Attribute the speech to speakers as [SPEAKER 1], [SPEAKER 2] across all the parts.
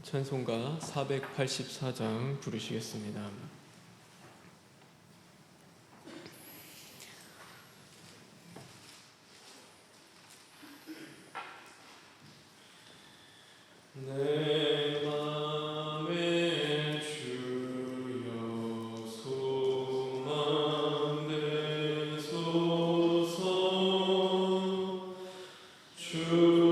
[SPEAKER 1] 찬송가 484장 부르시겠습니다. 내 맘에 주여 소망되소서. 주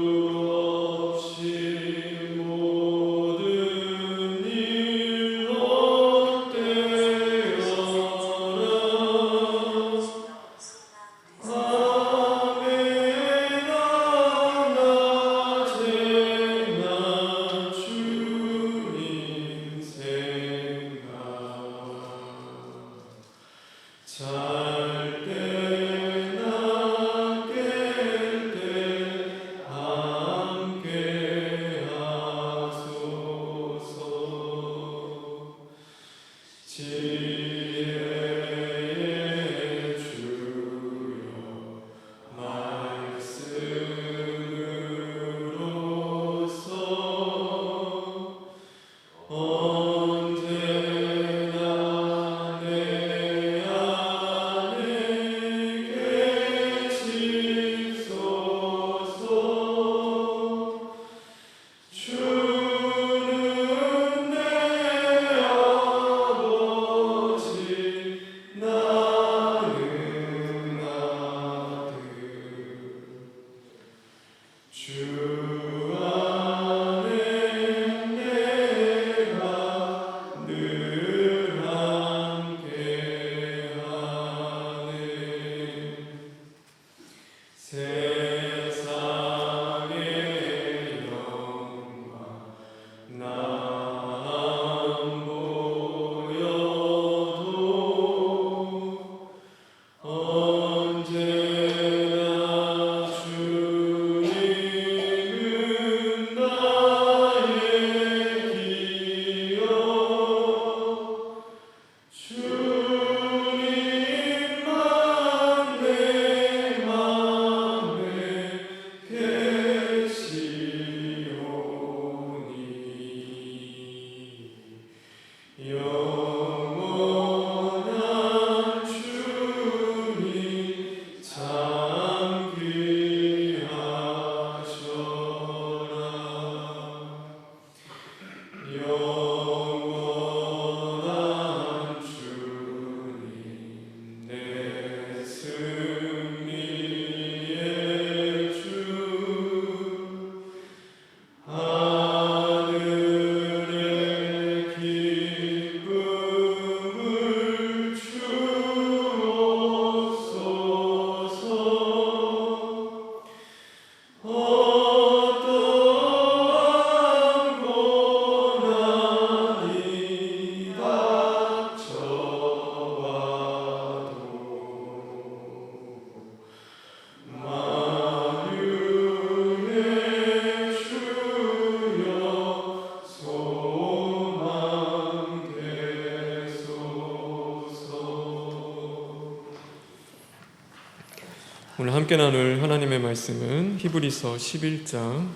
[SPEAKER 1] 오늘 함께 나눌 하나님의 말씀은 히브리서 11장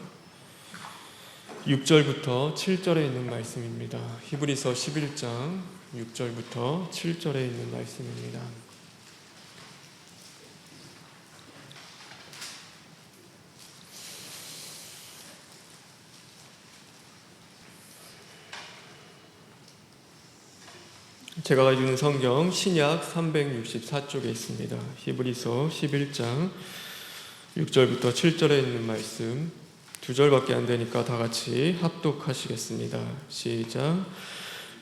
[SPEAKER 1] 6절부터 7절에 있는 말씀입니다. 히브리서 11장 6절부터 7절에 있는 말씀입니다. 제가 가지고 있는 성경 신약 364쪽에 있습니다. 히브리서 11장 6절부터 7절에 있는 말씀, 2절밖에 안 되니까 다 같이 합독하시겠습니다. 시작.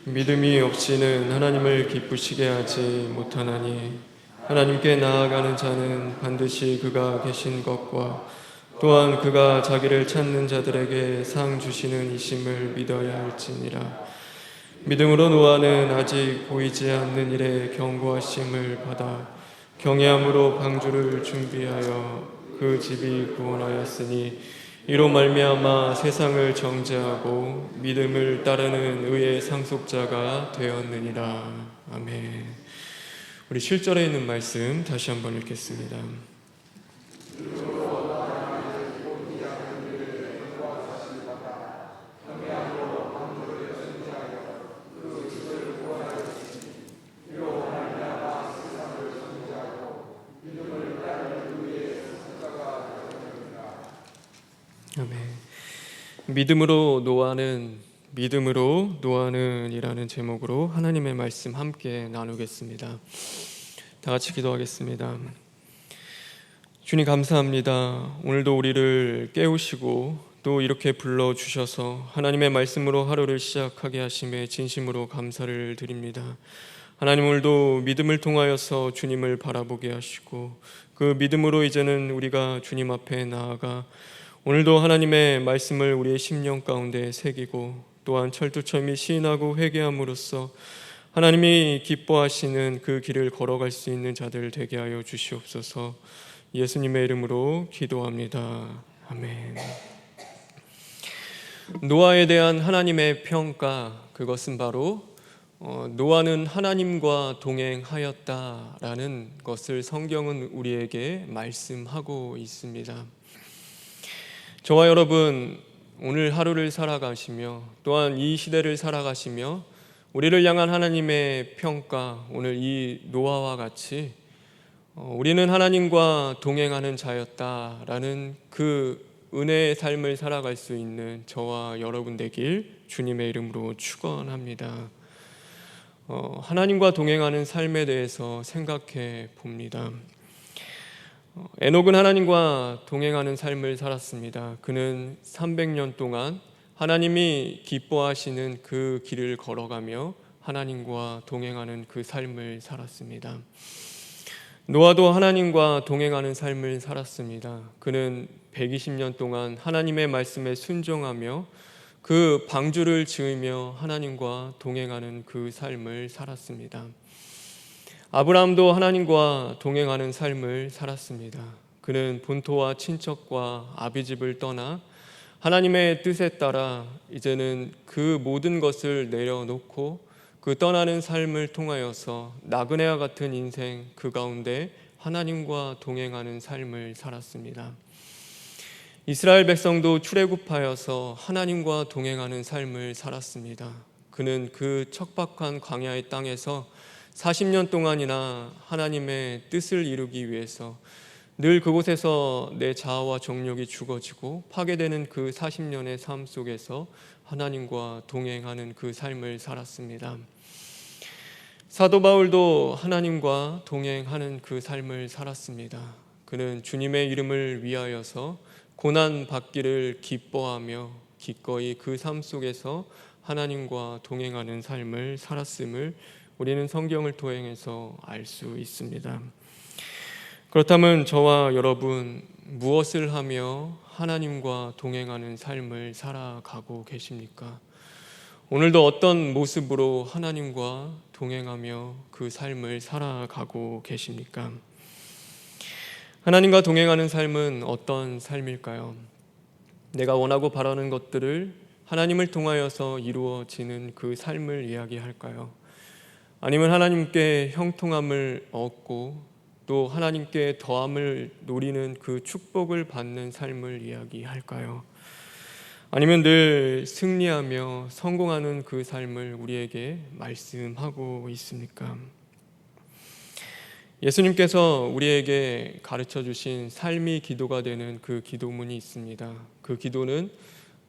[SPEAKER 1] 믿음이 없이는 하나님을 기쁘시게 하지 못하나니 하나님께 나아가는 자는 반드시 그가 계신 것과 또한 그가 자기를 찾는 자들에게 상 주시는 이심을 믿어야 할지니라. 믿음으로 노아는 아직 보이지 않는 일에 경고하심을 받아 경외함으로 방주를 준비하여 그 집이 구원하였으니 이로 말미암아 세상을 정죄하고 믿음을 따르는 의의 상속자가 되었느니라. 아멘. 우리 7절에 있는 말씀 다시 한번 읽겠습니다. 아멘. 믿음으로 노하는이라는 제목으로 하나님의 말씀 함께 나누겠습니다. 다 같이 기도하겠습니다. 주님 감사합니다. 오늘도 우리를 깨우시고 또 이렇게 불러주셔서 하나님의 말씀으로 하루를 시작하게 하심에 진심으로 감사를 드립니다. 하나님, 오늘도 믿음을 통하여서 주님을 바라보게 하시고 그 믿음으로 이제는 우리가 주님 앞에 나아가 오늘도 하나님의 말씀을 우리의 심령 가운데 새기고 또한 철두철미 시인하고 회개함으로써 하나님이 기뻐하시는 그 길을 걸어갈 수 있는 자들 되게 하여 주시옵소서. 예수님의 이름으로 기도합니다. 아멘. 노아에 대한 하나님의 평가, 그것은 바로 노아는 하나님과 동행하였다라는 것을 성경은 우리에게 말씀하고 있습니다. 저와 여러분, 오늘 하루를 살아가시며 또한 이 시대를 살아가시며 우리를 향한 하나님의 평가, 오늘 이 노아와 같이 우리는 하나님과 동행하는 자였다라는 그 은혜의 삶을 살아갈 수 있는 저와 여러분 되길 주님의 이름으로 축원합니다. 하나님과 동행하는 삶에 대해서 생각해 봅니다. 에녹은 하나님과 동행하는 삶을 살았습니다. 그는 300년 동안 하나님이 기뻐하시는 그 길을 걸어가며 하나님과 동행하는 그 삶을 살았습니다. 노아도 하나님과 동행하는 삶을 살았습니다. 그는 120년 동안 하나님의 말씀에 순종하며 그 방주를 지으며 하나님과 동행하는 그 삶을 살았습니다. 아브라함도 하나님과 동행하는 삶을 살았습니다. 그는 본토와 친척과 아비집을 떠나 하나님의 뜻에 따라 이제는 그 모든 것을 내려놓고 그 떠나는 삶을 통하여서 나그네와 같은 인생 그 가운데 하나님과 동행하는 삶을 살았습니다. 이스라엘 백성도 출애굽하여서 하나님과 동행하는 삶을 살았습니다. 그는 그 척박한 광야의 땅에서 40년 동안이나 하나님의 뜻을 이루기 위해서 늘 그곳에서 내 자아와 정욕이 죽어지고 파괴되는 그 40년의 삶 속에서 하나님과 동행하는 그 삶을 살았습니다. 사도 바울도 하나님과 동행하는 그 삶을 살았습니다. 그는 주님의 이름을 위하여서 고난 받기를 기뻐하며 기꺼이 그 삶 속에서 하나님과 동행하는 삶을 살았음을 우리는 성경을 통해서 알 수 있습니다. 그렇다면 저와 여러분, 무엇을 하며 하나님과 동행하는 삶을 살아가고 계십니까? 오늘도 어떤 모습으로 하나님과 동행하며 그 삶을 살아가고 계십니까? 하나님과 동행하는 삶은 어떤 삶일까요? 내가 원하고 바라는 것들을 하나님을 통하여서 이루어지는 그 삶을 이야기할까요? 아니면 하나님께 형통함을 얻고 또 하나님께 더함을 노리는 그 축복을 받는 삶을 이야기할까요? 아니면 늘 승리하며 성공하는 그 삶을 우리에게 말씀하고 있습니까? 예수님께서 우리에게 가르쳐 주신 삶이 기도가 되는 그 기도문이 있습니다. 그 기도는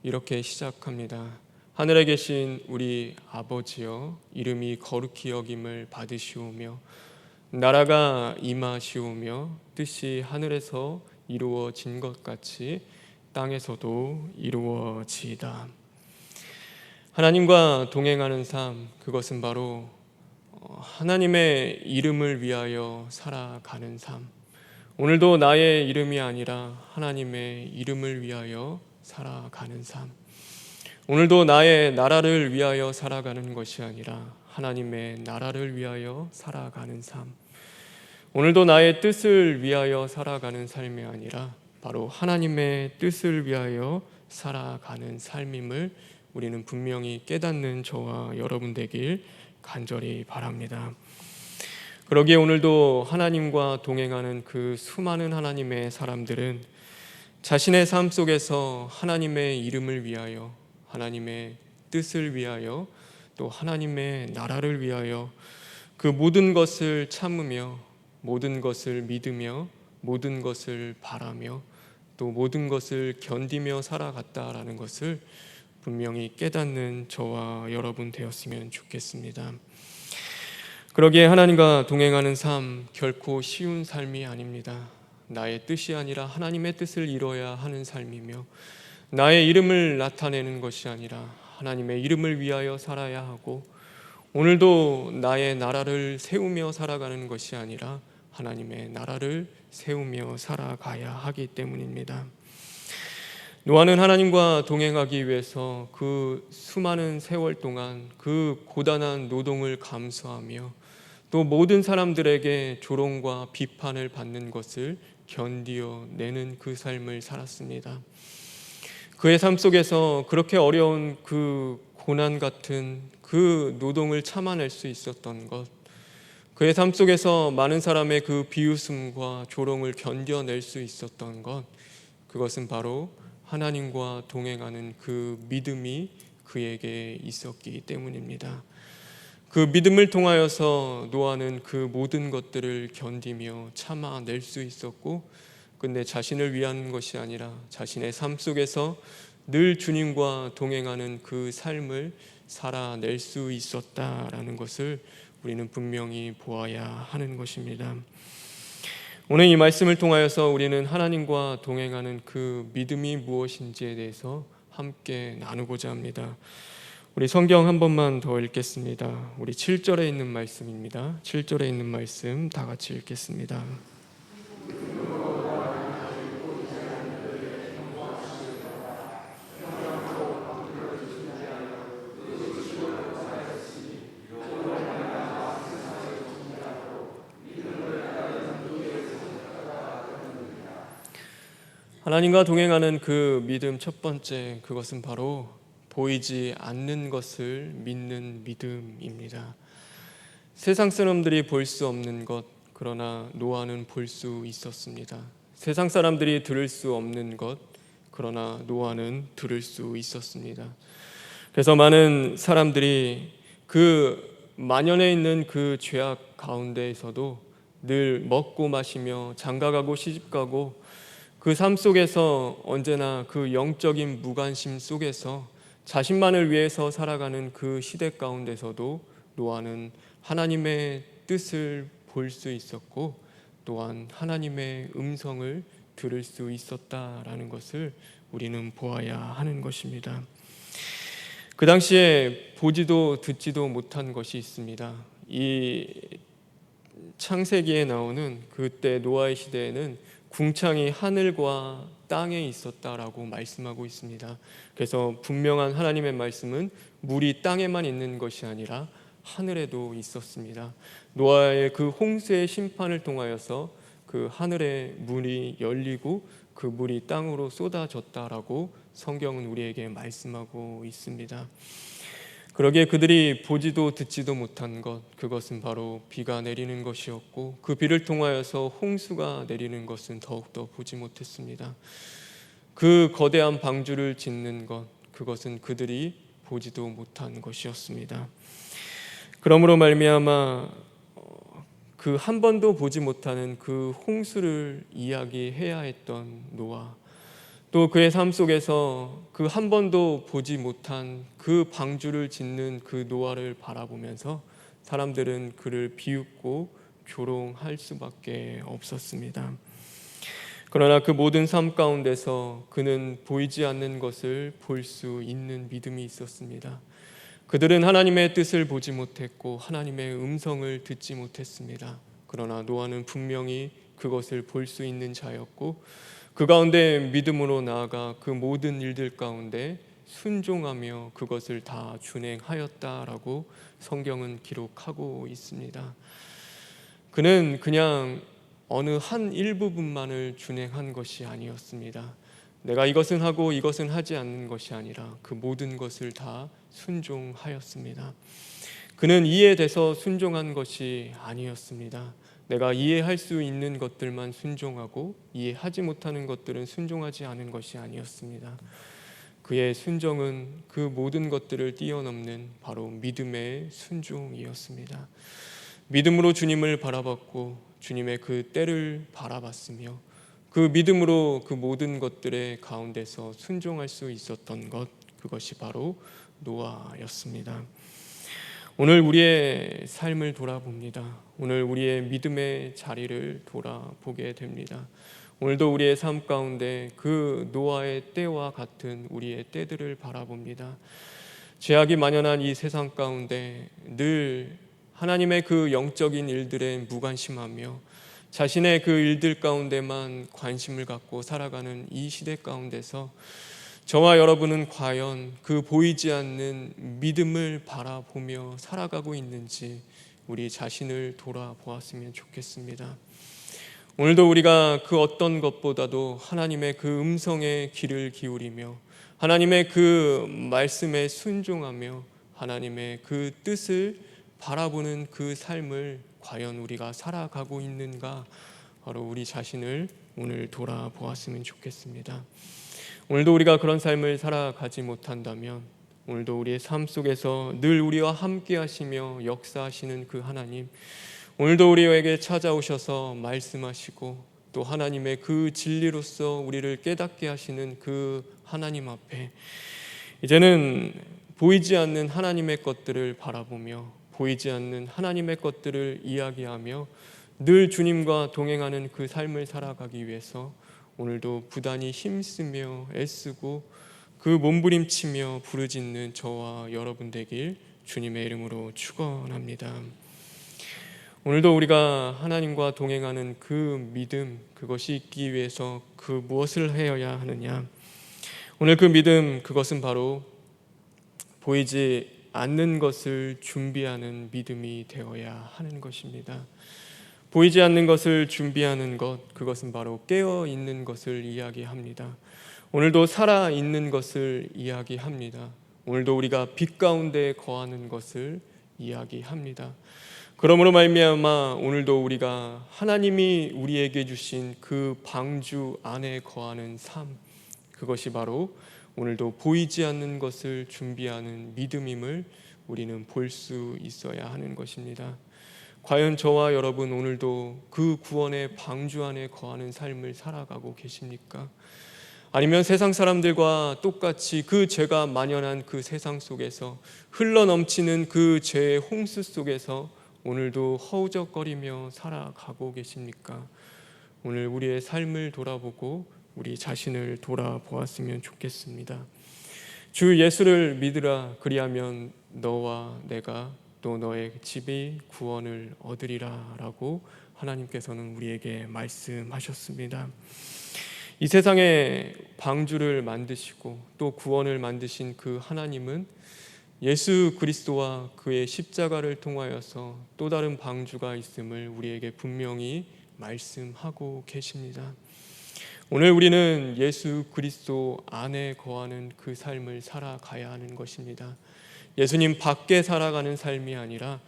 [SPEAKER 1] 이렇게 시작합니다. 하늘에 계신 우리 아버지여, 이름이 거룩히 여김을 받으시오며 나라가 임하시오며 뜻이 하늘에서 이루어진 것 같이 땅에서도 이루어지이다. 하나님과 동행하는 삶, 그것은 바로 하나님의 이름을 위하여 살아가는 삶. 오늘도 나의 이름이 아니라 하나님의 이름을 위하여 살아가는 삶. 오늘도 나의 나라를 위하여 살아가는 것이 아니라 하나님의 나라를 위하여 살아가는 삶. 오늘도 나의 뜻을 위하여 살아가는 삶이 아니라 바로 하나님의 뜻을 위하여 살아가는 삶임을 우리는 분명히 깨닫는 저와 여러분 되길 간절히 바랍니다. 그러기에 오늘도 하나님과 동행하는 그 수많은 하나님의 사람들은 자신의 삶 속에서 하나님의 이름을 위하여, 하나님의 뜻을 위하여, 또 하나님의 나라를 위하여 그 모든 것을 참으며, 모든 것을 믿으며, 모든 것을 바라며, 또 모든 것을 견디며 살아갔다라는 것을 분명히 깨닫는 저와 여러분 되었으면 좋겠습니다. 그러기에 하나님과 동행하는 삶 결코 쉬운 삶이 아닙니다. 나의 뜻이 아니라 하나님의 뜻을 이뤄야 하는 삶이며, 나의 이름을 나타내는 것이 아니라 하나님의 이름을 위하여 살아야 하고, 오늘도 나의 나라를 세우며 살아가는 것이 아니라 하나님의 나라를 세우며 살아가야 하기 때문입니다. 노아는 하나님과 동행하기 위해서 그 수많은 세월 동안 그 고단한 노동을 감수하며 또 모든 사람들에게 조롱과 비판을 받는 것을 견디어내는 그 삶을 살았습니다. 그의 삶 속에서 그렇게 어려운 그 고난 같은 그 노동을 참아낼 수 있었던 것, 그의 삶 속에서 많은 사람의 그 비웃음과 조롱을 견뎌낼 수 있었던 것, 그것은 바로 하나님과 동행하는 그 믿음이 그에게 있었기 때문입니다. 그 믿음을 통하여서 노아는 그 모든 것들을 견디며 참아낼 수 있었고, 근데 자신을 위한 것이 아니라 자신의 삶 속에서 늘 주님과 동행하는 그 삶을 살아낼 수 있었다라는 것을 우리는 분명히 보아야 하는 것입니다. 오늘 이 말씀을 통하여서 우리는 하나님과 동행하는 그 믿음이 무엇인지에 대해서 함께 나누고자 합니다. 우리 성경 한 번만 더 읽겠습니다. 우리 7절에 있는 말씀입니다. 7절에 있는 말씀 다 같이 읽겠습니다. 하나님과 동행하는 그 믿음 첫 번째, 그것은 바로 보이지 않는 것을 믿는 믿음입니다. 세상 사람들이 볼 수 없는 것, 그러나 노아는 볼 수 있었습니다. 세상 사람들이 들을 수 없는 것, 그러나 노아는 들을 수 있었습니다. 그래서 많은 사람들이 그 만연해 있는 그 죄악 가운데에서도 늘 먹고 마시며 장가가고 시집가고 그 삶 속에서 언제나 그 영적인 무관심 속에서 자신만을 위해서 살아가는 그 시대 가운데서도 노아는 하나님의 뜻을 볼 수 있었고 또한 하나님의 음성을 들을 수 있었다라는 것을 우리는 보아야 하는 것입니다. 그 당시에 보지도 듣지도 못한 것이 있습니다. 이 창세기에 나오는 그때 노아의 시대에는 궁창이 하늘과 땅에 있었다라고 말씀하고 있습니다. 그래서 분명한 하나님의 말씀은 물이 땅에만 있는 것이 아니라 하늘에도 있었습니다. 노아의 그 홍수의 심판을 통하여서 그 하늘의 문이 열리고 그 물이 땅으로 쏟아졌다라고 성경은 우리에게 말씀하고 있습니다. 그러기에 그들이 보지도 듣지도 못한 것, 그것은 바로 비가 내리는 것이었고 그 비를 통하여서 홍수가 내리는 것은 더욱더 보지 못했습니다. 그 거대한 방주를 짓는 것, 그것은 그들이 보지도 못한 것이었습니다. 그러므로 말미암아 그 한 번도 보지 못하는 그 홍수를 이야기해야 했던 노아, 또 그의 삶 속에서 그 한 번도 보지 못한 그 방주를 짓는 그 노아를 바라보면서 사람들은 그를 비웃고 조롱할 수밖에 없었습니다. 그러나 그 모든 삶 가운데서 그는 보이지 않는 것을 볼 수 있는 믿음이 있었습니다. 그들은 하나님의 뜻을 보지 못했고 하나님의 음성을 듣지 못했습니다. 그러나 노아는 분명히 그것을 볼 수 있는 자였고 그 가운데 믿음으로 나아가 그 모든 일들 가운데 순종하며 그것을 다 준행하였다라고 성경은 기록하고 있습니다. 그는 그냥 어느 한 일부분만을 준행한 것이 아니었습니다. 내가 이것은 하고 이것은 하지 않는 것이 아니라 그 모든 것을 다 순종하였습니다. 그는 이해돼서 순종한 것이 아니었습니다. 내가 이해할 수 있는 것들만 순종하고 이해하지 못하는 것들은 순종하지 않은 것이 아니었습니다. 그의 순종은 그 모든 것들을 뛰어넘는 바로 믿음의 순종이었습니다. 믿음으로 주님을 바라봤고 주님의 그 때를 바라봤으며 그 믿음으로 그 모든 것들의 가운데서 순종할 수 있었던 것, 그것이 바로 노아였습니다. 오늘 우리의 삶을 돌아봅니다. 오늘 우리의 믿음의 자리를 돌아보게 됩니다. 오늘도 우리의 삶 가운데 그 노아의 때와 같은 우리의 때들을 바라봅니다. 죄악이 만연한 이 세상 가운데 늘 하나님의 그 영적인 일들에 무관심하며 자신의 그 일들 가운데만 관심을 갖고 살아가는 이 시대 가운데서 저와 여러분은 과연 그 보이지 않는 믿음을 바라보며 살아가고 있는지 우리 자신을 돌아보았으면 좋겠습니다. 오늘도 우리가 그 어떤 것보다도 하나님의 그 음성에 귀를 기울이며 하나님의 그 말씀에 순종하며 하나님의 그 뜻을 바라보는 그 삶을 과연 우리가 살아가고 있는가, 바로 우리 자신을 오늘 돌아보았으면 좋겠습니다. 오늘도 우리가 그런 삶을 살아가지 못한다면 오늘도 우리의 삶 속에서 늘 우리와 함께 하시며 역사하시는 그 하나님, 오늘도 우리에게 찾아오셔서 말씀하시고 또 하나님의 그 진리로서 우리를 깨닫게 하시는 그 하나님 앞에 이제는 보이지 않는 하나님의 것들을 바라보며 보이지 않는 하나님의 것들을 이야기하며 늘 주님과 동행하는 그 삶을 살아가기 위해서 오늘도 부단히 힘쓰며 애쓰고 그 몸부림치며 부르짖는 저와 여러분 되길 주님의 이름으로 축원합니다. 오늘도 우리가 하나님과 동행하는 그 믿음, 그것이 있기 위해서 그 무엇을 해야 하느냐? 오늘 그 믿음, 그것은 바로 보이지 않는 것을 준비하는 믿음이 되어야 하는 것입니다. 보이지 않는 것을 준비하는 것, 그것은 바로 깨어있는 것을 이야기합니다. 오늘도 살아있는 것을 이야기합니다. 오늘도 우리가 빛 가운데 거하는 것을 이야기합니다. 그러므로 말미암아 오늘도 우리가 하나님이 우리에게 주신 그 방주 안에 거하는 삶, 그것이 바로 오늘도 보이지 않는 것을 준비하는 믿음임을 우리는 볼 수 있어야 하는 것입니다. 과연 저와 여러분 오늘도 그 구원의 방주 안에 거하는 삶을 살아가고 계십니까? 아니면 세상 사람들과 똑같이 그 죄가 만연한 그 세상 속에서 흘러넘치는 그 죄의 홍수 속에서 오늘도 허우적거리며 살아가고 계십니까? 오늘 우리의 삶을 돌아보고 우리 자신을 돌아보았으면 좋겠습니다. 주 예수를 믿으라, 그리하면 너와 내가 또 너의 집이 구원을 얻으리라 라고 하나님께서는 우리에게 말씀하셨습니다. 이 세상에 방주를 만드시고 또 구원을 만드신 그 하나님은 예수 그리스도와 그의 십자가를 통하여서 또 다른 방주가 있음을 우리에게 분명히 말씀하고 계십니다. 오늘 우리는 예수 그리스도 안에 거하는 그 삶을 살아가야 하는 것입니다. 예수님 밖에 살아가는 삶이 아니라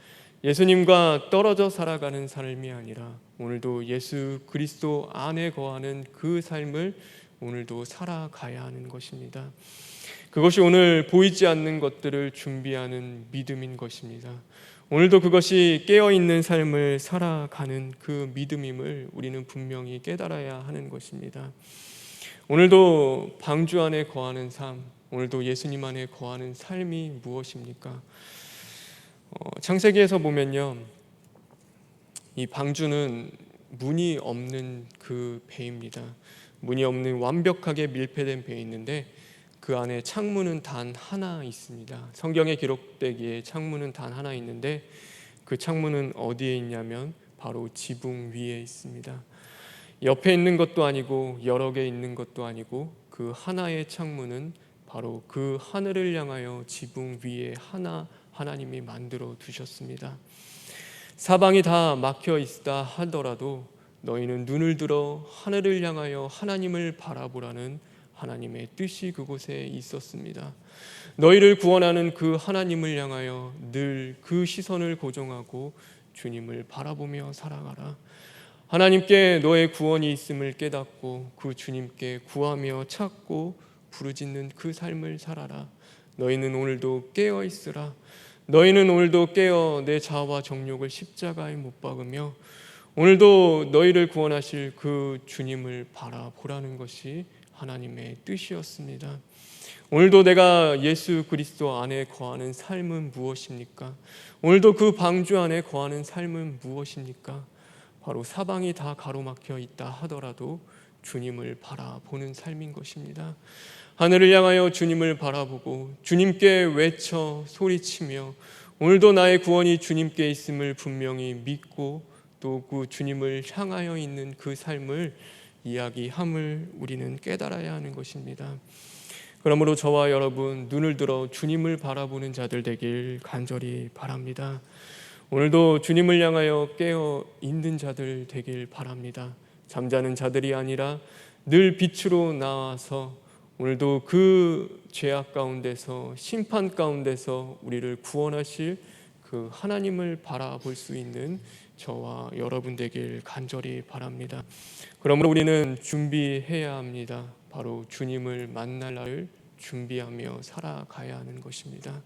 [SPEAKER 1] 예수님과 떨어져 살아가는 삶이 아니라 오늘도 예수 그리스도 안에 거하는 그 삶을 오늘도 살아가야 하는 것입니다. 그것이 오늘 보이지 않는 것들을 준비하는 믿음인 것입니다. 오늘도 그것이 깨어있는 삶을 살아가는 그 믿음임을 우리는 분명히 깨달아야 하는 것입니다. 오늘도 방주 안에 거하는 삶, 오늘도 예수님 안에 거하는 삶이 무엇입니까? 창세기에서 보면요, 이 방주는 문이 없는 그 배입니다. 문이 없는 완벽하게 밀폐된 배에 있는데 그 안에 창문은 단 하나 있습니다. 성경에 기록되기에 창문은 단 하나 있는데 그 창문은 어디에 있냐면 바로 지붕 위에 있습니다. 옆에 있는 것도 아니고 여러 개 있는 것도 아니고 그 하나의 창문은 바로 그 하늘을 향하여 지붕 위에 하나님이 만들어 두셨습니다. 사방이 다 막혀 있다 하더라도 너희는 눈을 들어 하늘을 향하여 하나님을 바라보라는 하나님의 뜻이 그곳에 있었습니다. 너희를 구원하는 그 하나님을 향하여 늘 그 시선을 고정하고 주님을 바라보며 살아가라. 하나님께 너의 구원이 있음을 깨닫고 그 주님께 구하며 찾고 부르짖는 그 삶을 살아라. 너희는 오늘도 깨어 있으라. 너희는 오늘도 깨어 내 자아와 정욕을 십자가에 못 박으며 오늘도 너희를 구원하실 그 주님을 바라보라는 것이 하나님의 뜻이었습니다. 오늘도 내가 예수 그리스도 안에 거하는 삶은 무엇입니까? 오늘도 그 방주 안에 거하는 삶은 무엇입니까? 바로 사방이 다 가로막혀 있다 하더라도 주님을 바라보는 삶인 것입니다. 하늘을 향하여 주님을 바라보고 주님께 외쳐 소리치며 오늘도 나의 구원이 주님께 있음을 분명히 믿고 또 그 주님을 향하여 있는 그 삶을 이야기함을 우리는 깨달아야 하는 것입니다. 그러므로 저와 여러분 눈을 들어 주님을 바라보는 자들 되길 간절히 바랍니다. 오늘도 주님을 향하여 깨어 있는 자들 되길 바랍니다. 잠자는 자들이 아니라 늘 빛으로 나와서 오늘도 그 죄악 가운데서 심판 가운데서 우리를 구원하실 그 하나님을 바라볼 수 있는 저와 여러분 되길 간절히 바랍니다. 그러므로 우리는 준비해야 합니다. 바로 주님을 만날 날을 준비하며 살아가야 하는 것입니다.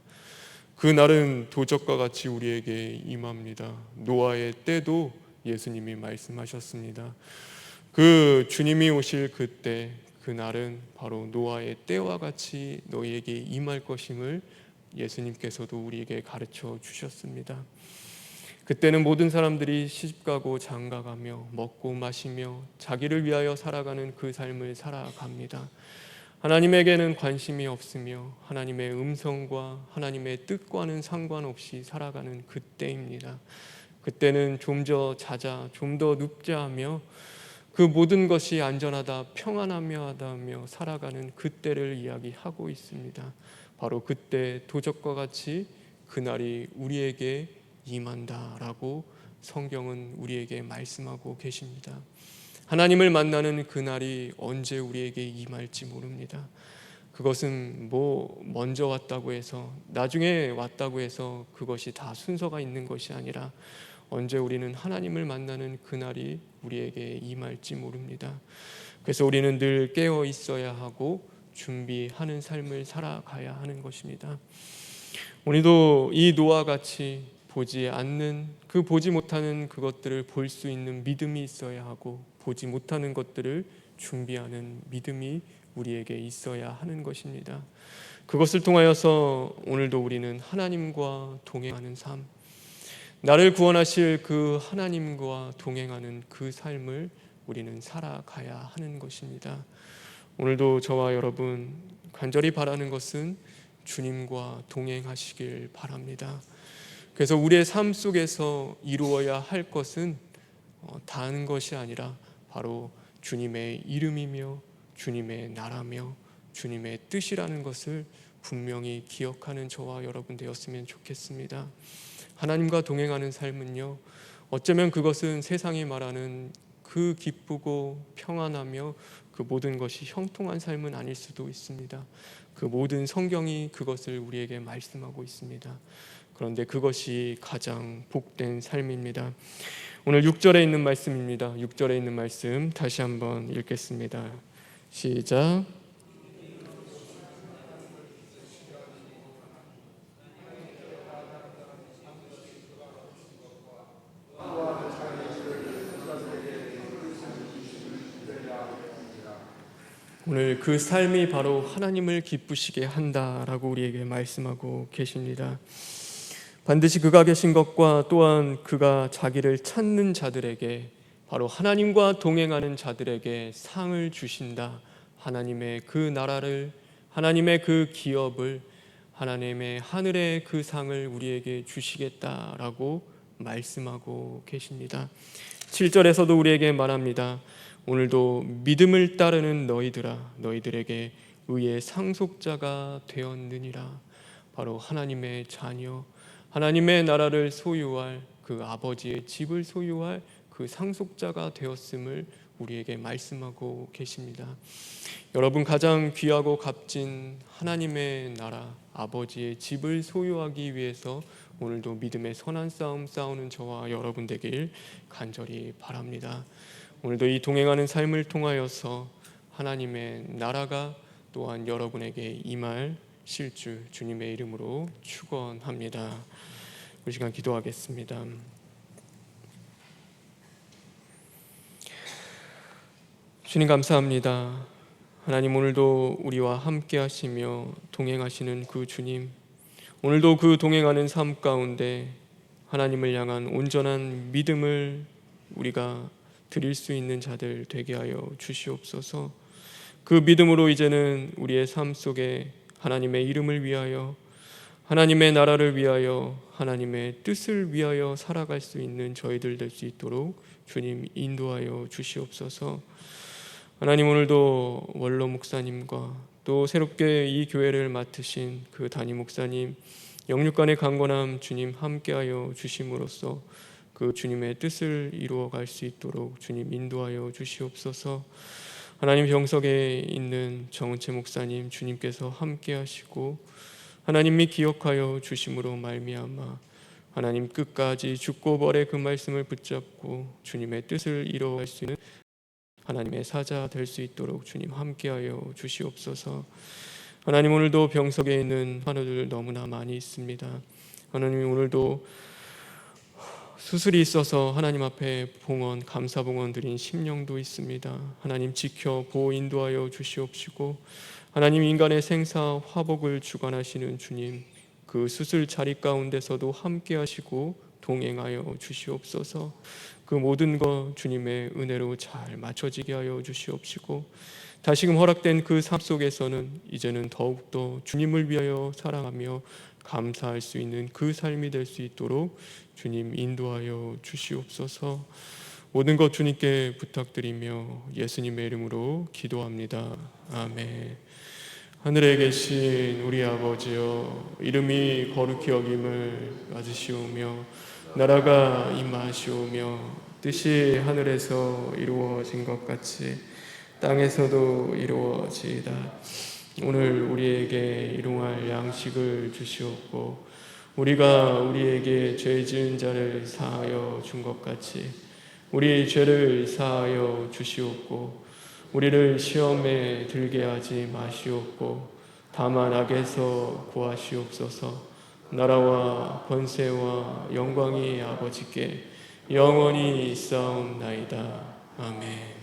[SPEAKER 1] 그 날은 도적과 같이 우리에게 임합니다. 노아의 때도 예수님이 말씀하셨습니다. 그 주님이 오실 그때 그 날은 바로 노아의 때와 같이 너희에게 임할 것임을 예수님께서도 우리에게 가르쳐 주셨습니다. 그때는 모든 사람들이 시집가고 장가가며 먹고 마시며 자기를 위하여 살아가는 그 삶을 살아갑니다. 하나님에게는 관심이 없으며 하나님의 음성과 하나님의 뜻과는 상관없이 살아가는 그때입니다. 그때는 좀 더 자자, 좀 더 눕자 하며 그 모든 것이 안전하다, 평안하며 살아가는 그때를 이야기하고 있습니다. 바로 그때 도적과 같이 그날이 우리에게 임한다라고 성경은 우리에게 말씀하고 계십니다. 하나님을 만나는 그날이 언제 우리에게 임할지 모릅니다. 그것은 먼저 왔다고 해서 나중에 왔다고 해서 그것이 다 순서가 있는 것이 아니라 언제 우리는 하나님을 만나는 그날이 우리에게 임할지 모릅니다. 그래서 우리는 늘 깨어 있어야 하고 준비하는 삶을 살아가야 하는 것입니다. 오늘도 이 노아와 같이 보지 못하는 그것들을 볼 수 있는 믿음이 있어야 하고 보지 못하는 것들을 준비하는 믿음이 우리에게 있어야 하는 것입니다. 그것을 통하여서 오늘도 우리는 하나님과 동행하는 삶, 나를 구원하실 그 하나님과 동행하는 그 삶을 우리는 살아가야 하는 것입니다. 오늘도 저와 여러분 간절히 바라는 것은 주님과 동행하시길 바랍니다. 그래서 우리의 삶 속에서 이루어야 할 것은 다른 것이 아니라 바로 주님의 이름이며 주님의 나라며 주님의 뜻이라는 것을 분명히 기억하는 저와 여러분 되었으면 좋겠습니다. 하나님과 동행하는 삶은요, 어쩌면 그것은 세상이 말하는 그 기쁘고 평안하며 그 모든 것이 형통한 삶은 아닐 수도 있습니다. 그 모든 성경이 그것을 우리에게 말씀하고 있습니다. 그런데 그것이 가장 복된 삶입니다. 오늘 6절에 있는 말씀입니다. 6절에 있는 말씀 다시 한번 읽겠습니다. 시작. 오늘 그 삶이 바로 하나님을 기쁘시게 한다라고 우리에게 말씀하고 계십니다. 반드시 그가 계신 것과 또한 그가 자기를 찾는 자들에게 바로 하나님과 동행하는 자들에게 상을 주신다. 하나님의 그 나라를, 하나님의 그 기업을, 하나님의 하늘의 그 상을 우리에게 주시겠다라고 말씀하고 계십니다. 7절에서도 우리에게 말합니다. 오늘도 믿음을 따르는 너희들아, 너희들에게 의의 상속자가 되었느니라. 바로 하나님의 자녀, 하나님의 나라를 소유할 그 아버지의 집을 소유할 그 상속자가 되었음을 우리에게 말씀하고 계십니다. 여러분, 가장 귀하고 값진 하나님의 나라 아버지의 집을 소유하기 위해서 오늘도 믿음의 선한 싸움 싸우는 저와 여러분 되길 간절히 바랍니다. 오늘도 이 동행하는 삶을 통하여서 하나님의 나라가 또한 여러분에게 임할 실주 주님의 이름으로 축원합니다. 우리 시간 기도하겠습니다. 주님 감사합니다. 하나님, 오늘도 우리와 함께 하시며 동행하시는 그 주님, 오늘도 그 동행하는 삶 가운데 하나님을 향한 온전한 믿음을 우리가 드릴 수 있는 자들 되게 하여 주시옵소서. 그 믿음으로 이제는 우리의 삶 속에 하나님의 이름을 위하여, 하나님의 나라를 위하여, 하나님의 뜻을 위하여 살아갈 수 있는 저희들 될 수 있도록 주님 인도하여 주시옵소서. 하나님, 오늘도 원로 목사님과 또 새롭게 이 교회를 맡으신 그 담임 목사님 영육간의 강건함 주님 함께하여 주심으로써 그 주님의 뜻을 이루어갈 수 있도록 주님 인도하여 주시옵소서. 하나님, 병석에 있는 정은채 목사님 주님께서 함께하시고 하나님이 기억하여 주심으로 말미암아 하나님 끝까지 죽고 벌의 그 말씀을 붙잡고 주님의 뜻을 이루어갈 수 있는 하나님의 사자 될 수 있도록 주님 함께하여 주시옵소서. 하나님, 오늘도 병석에 있는 환우들 너무나 많이 있습니다. 하나님, 오늘도 수술이 있어서 하나님 앞에 봉헌, 감사 봉헌 드린 심령도 있습니다. 하나님, 지켜 보호 인도하여 주시옵시고 하나님, 인간의 생사 화복을 주관하시는 주님, 그 수술 자리 가운데서도 함께 하시고 동행하여 주시옵소서. 그 모든 것 주님의 은혜로 잘 맞춰지게 하여 주시옵시고 다시금 허락된 그 삶 속에서는 이제는 더욱더 주님을 위하여 살아가며 감사할 수 있는 그 삶이 될 수 있도록 주님 인도하여 주시옵소서. 모든 것 주님께 부탁드리며 예수님의 이름으로 기도합니다. 아멘. 하늘에 계신 우리 아버지여, 이름이 거룩히 여김을 받으시오며 나라가 임하시오며 뜻이 하늘에서 이루어진 것 같이 땅에서도 이루어지이다. 오늘 우리에게 일용할 양식을 주시옵고 우리가 우리에게 죄 지은 자를 사하여 준 것 같이 우리 죄를 사하여 주시옵고 우리를 시험에 들게 하지 마시옵고 다만 악에서 구하시옵소서. 나라와 권세와 영광이 아버지께 영원히 있사옵나이다. 아멘.